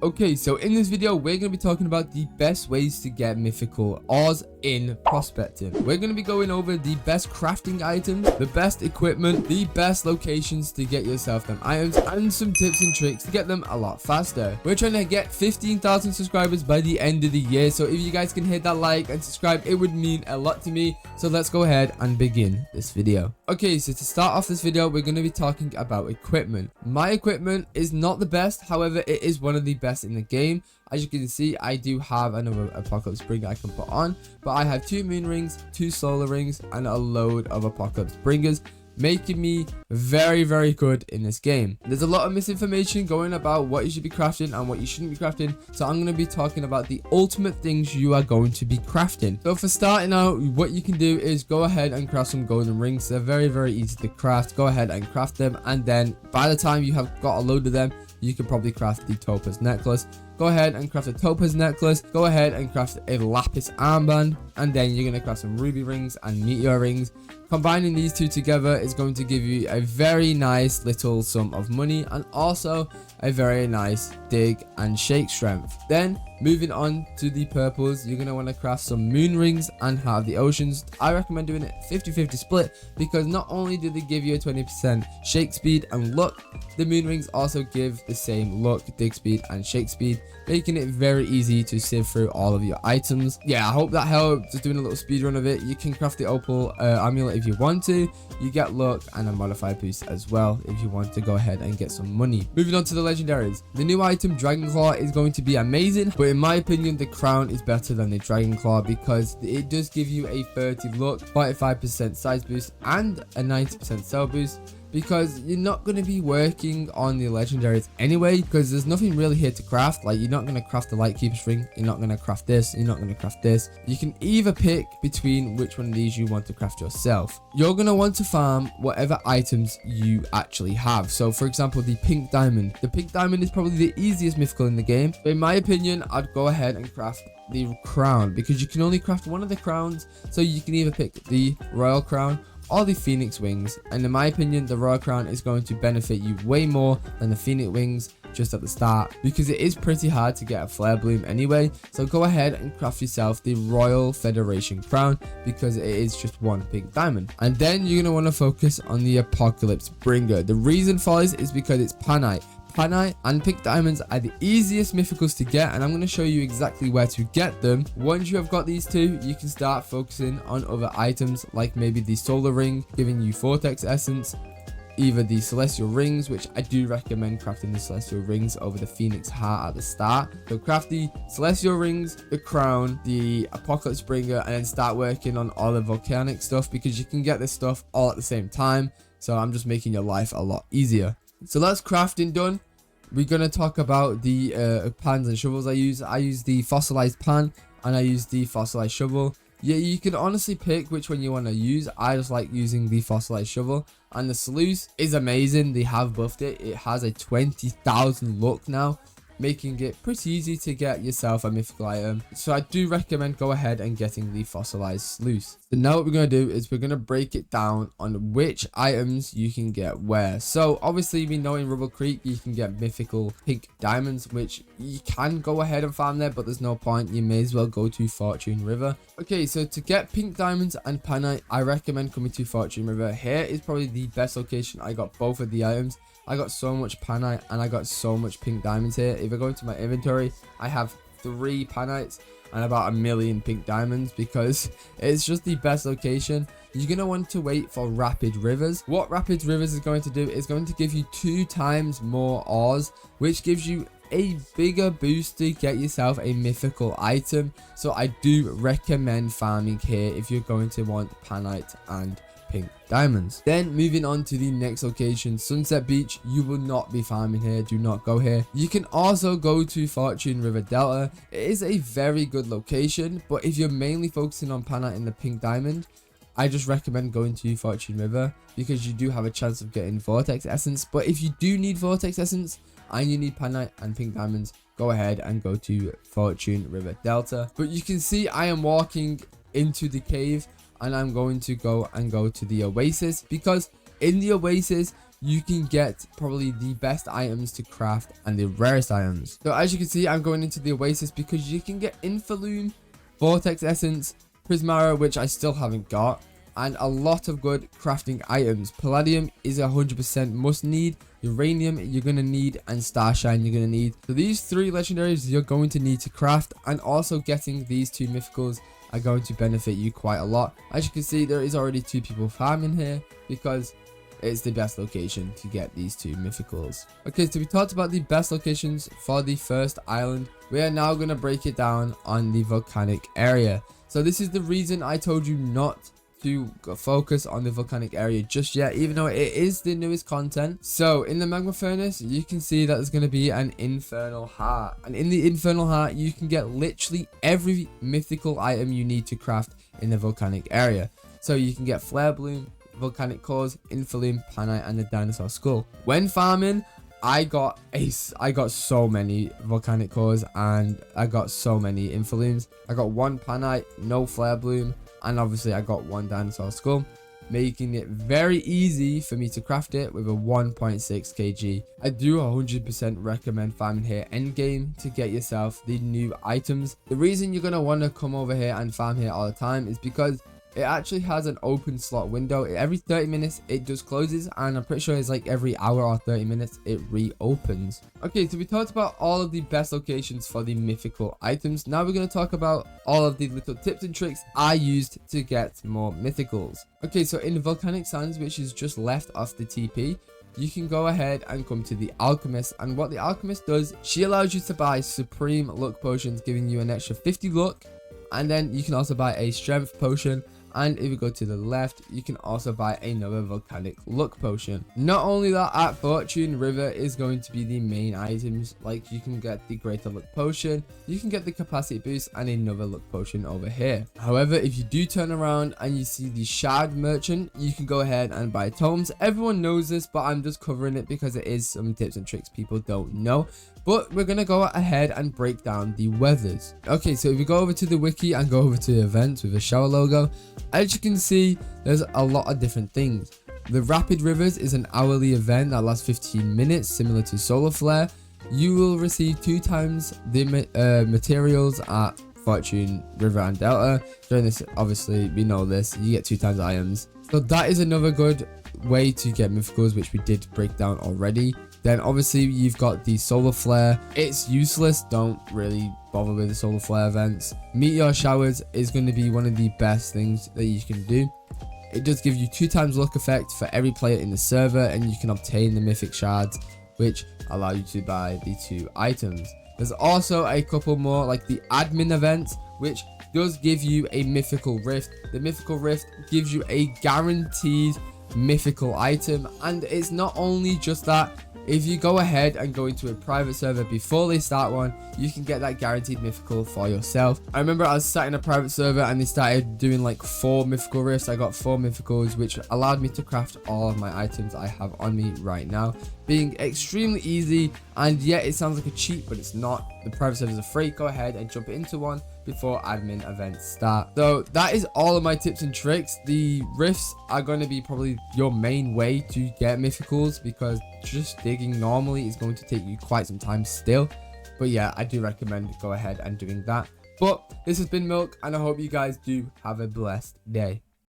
Okay, so in this video, we're going to be talking about the best ways to get mythical ores in prospecting. We're going to be going over the best crafting items, the best equipment, the best locations to get yourself them items, and some tips and tricks to get them a lot faster. We're trying to get 15,000 subscribers by the end of the year, so if you guys can hit that like and subscribe, it would mean a lot to me. So let's go ahead and begin this video. Okay, so to start off this video, we're going to be talking about equipment. My equipment is not the best, however, it is one of the best in the game. As you can see, I do have another apocalypse bringer I can put on, but I have 2 moon rings, 2 solar rings, and a load of apocalypse bringers, making me very good in this game. There's a lot of misinformation going about what you should be crafting and what you shouldn't be crafting, so I'm going to be talking about the ultimate things you are going to be crafting. So for starting out, what you can do is go ahead and craft some golden rings. They're very easy to craft. Go ahead and craft them, and then by the time you have got a load of them, you can probably craft the topaz necklace. Go ahead and craft a topaz necklace. Go ahead and craft a lapis armband, and then you're going to craft some ruby rings and meteor rings. Combining these two together is going to give you a very nice little sum of money, and also a very nice dig and shake strength. Then moving on to the purples, you're going to want to craft some moon rings and have the oceans. I recommend doing it 50-50 split, because not only do they give you a 20% shake speed and luck, the moon rings also give the same luck, dig speed and shake speed, making it very easy to sift through all of your items. Yeah, I hope that helped. Just doing a little speed run of it. You can craft the opal amulet if you want to. You get luck and a modified boost as well if you want to go ahead and get some money. Moving on to the legendaries. The new item Dragon Claw is going to be amazing, but in my opinion the crown is better than the Dragon Claw, because it does give you a 30 luck, 45% size boost, and a 90% sell boost, because you're not going to be working on the legendaries anyway, because there's nothing really here to craft. Like, you're not going to craft the Lightkeeper's ring, you're not going to craft this, you're not going to craft this. You can either pick between which one of these you want to craft yourself. You're going to want to farm whatever items you actually have. So for example, the pink diamond. The pink diamond is probably the easiest mythical in the game, but in my opinion, I'd go ahead and craft the crown, because you can only craft one of the crowns. So you can either pick the royal crown or the phoenix wings, and in my opinion the royal crown is going to benefit you way more than the phoenix wings just at the start, because it is pretty hard to get a flare bloom anyway. So go ahead and craft yourself the royal federation crown, because it is just one pink diamond. And then you're going to want to focus on the apocalypse bringer. The reason for this is because it's panite. Panite and pink diamonds are the easiest mythicals to get, and I'm going to show you exactly where to get them. Once you have got these two, you can start focusing on other items, like maybe the solar ring giving you vortex essence, either the celestial rings, which I do recommend crafting the celestial rings over the phoenix heart at the start. So craft the celestial rings, the crown, the apocalypse bringer, and then start working on all the volcanic stuff, because you can get this stuff all at the same time. So I'm just making your life a lot easier. So that's crafting done. We're going to talk about the pans and shovels I use. I use the fossilized pan and I use the fossilized shovel. Yeah, you can honestly pick which one you want to use. I just like using the fossilized shovel. And the sluice is amazing. They have buffed it. It has a 20,000 luck now, making it pretty easy to get yourself a mythical item. So I do recommend go ahead and getting the fossilized sluice. So now what we're going to do is we're going to break it down on which items you can get where. So obviously we know in Rubble Creek you can get mythical pink diamonds, which you can go ahead and farm there, but there's no point. You may as well go to Fortune River. Okay, so to get pink diamonds and panite, I recommend coming to Fortune River. Here is probably the best location. I got both of the items. I got so much panite and I got so much pink diamonds here. If I go into my inventory, I have 3 panites and about 1 million pink diamonds, because it's just the best location. You're going to want to wait for rapid rivers. What rapid rivers is going to do is going to give you 2 times more ores, which gives you a bigger boost to get yourself a mythical item. So I do recommend farming here if you're going to want panite and pink diamonds. Then moving on to the next location, Sunset Beach. You will not be farming here. Do not go here. You can also go to Fortune River Delta. It is a very good location, but if you're mainly focusing on panite and the pink diamond, I just recommend going to Fortune River, because you do have a chance of getting vortex essence. But if you do need vortex essence and you need panite and pink diamonds, go ahead and go to Fortune River Delta. But you can see I am walking into the cave, and I'm going to go to the oasis, because In the Oasis, you can get probably the best items to craft and the rarest items. So as you can see, I'm going into the Oasis because you can get Infaloom, Vortex Essence, Prismara, which I still haven't got, and a lot of good crafting items. Palladium is 100% must need, Uranium you're going to need, and Starshine you're going to need. So these 3 legendaries you're going to need to craft, and also getting these 2 mythicals are going to benefit you quite a lot. As you can see, there is already 2 people farming here because it's the best location to get these 2 mythicals. Okay, so we talked about the best locations for the first island. We are now going to break it down on the volcanic area. So this is the reason I told you not to focus on the volcanic area just yet, even though it is the newest content. So in the magma furnace, you can see that there's going to be an infernal heart, and in the infernal heart you can get literally every mythical item you need to craft in the volcanic area. So you can get flare bloom, volcanic cores, infaloom, panite, and the dinosaur skull. When farming, I got so many volcanic cores and I got so many infalooms. I got 1 panite, no flare bloom, and obviously I got 1 dinosaur skull, making it very easy for me to craft it with a 1.6 kg. I do 100% recommend farming here endgame to get yourself the new items. The reason you're going to want to come over here and farm here all the time is because it actually has an open slot window. Every 30 minutes it just closes, and I'm pretty sure it's like every hour or 30 minutes it reopens. Okay, so we talked about all of the best locations for the mythical items. Now we're going to talk about all of the little tips and tricks I used to get more mythicals. Okay, so in the volcanic sands, which is just left off the TP, you can go ahead and come to the alchemist, and what the alchemist does, she allows you to buy supreme luck potions, giving you an extra 50 luck, and then you can also buy a strength potion. And if you go to the left, you can also buy another volcanic luck potion. Not only that, at Fortune River is going to be the main items. Like, you can get the greater luck potion, you can get the capacity boost, and another luck potion over here. However, if you do turn around and you see the shard merchant, you can go ahead and buy tomes. Everyone knows this, but I'm just covering it because it is some tips and tricks people don't know. But we're going to go ahead and break down the weathers. Okay, so if we go over to the wiki and go over to the events with a shower logo, as you can see, there's a lot of different things. The Rapid Rivers is an hourly event that lasts 15 minutes, similar to Solar Flare. You will receive 2 times the materials at Fortune River and Delta. During this, obviously, we know this, you get 2 times items. So that is another good way to get mythicals, which we did break down already. Then obviously you've got the solar flare. It's useless, don't really bother with the solar flare events. Meteor showers is going to be one of the best things that you can do. It does give you 2 times luck effect for every player in the server, and you can obtain the mythic shards, which allow you to buy the 2 items. There's also a couple more, like the admin event, which does give you a mythical rift. The mythical rift gives you a guaranteed mythical item, and it's not only just that. If you go ahead and go into a private server before they start one, you can get that guaranteed mythical for yourself. I remember I was sat in a private server and they started doing like 4 mythical rifts. I got 4 mythicals, which allowed me to craft all of my items I have on me right now, being extremely easy. And yet it sounds like a cheat, but it's not. The private servers are free. Go ahead and jump into one before admin events start. So that is all of my tips and tricks. The rifts are going to be probably your main way to get mythicals, because just digging normally is going to take you quite some time still. But yeah, I do recommend go ahead and doing that. But this has been Milk, and I hope you guys do have a blessed day.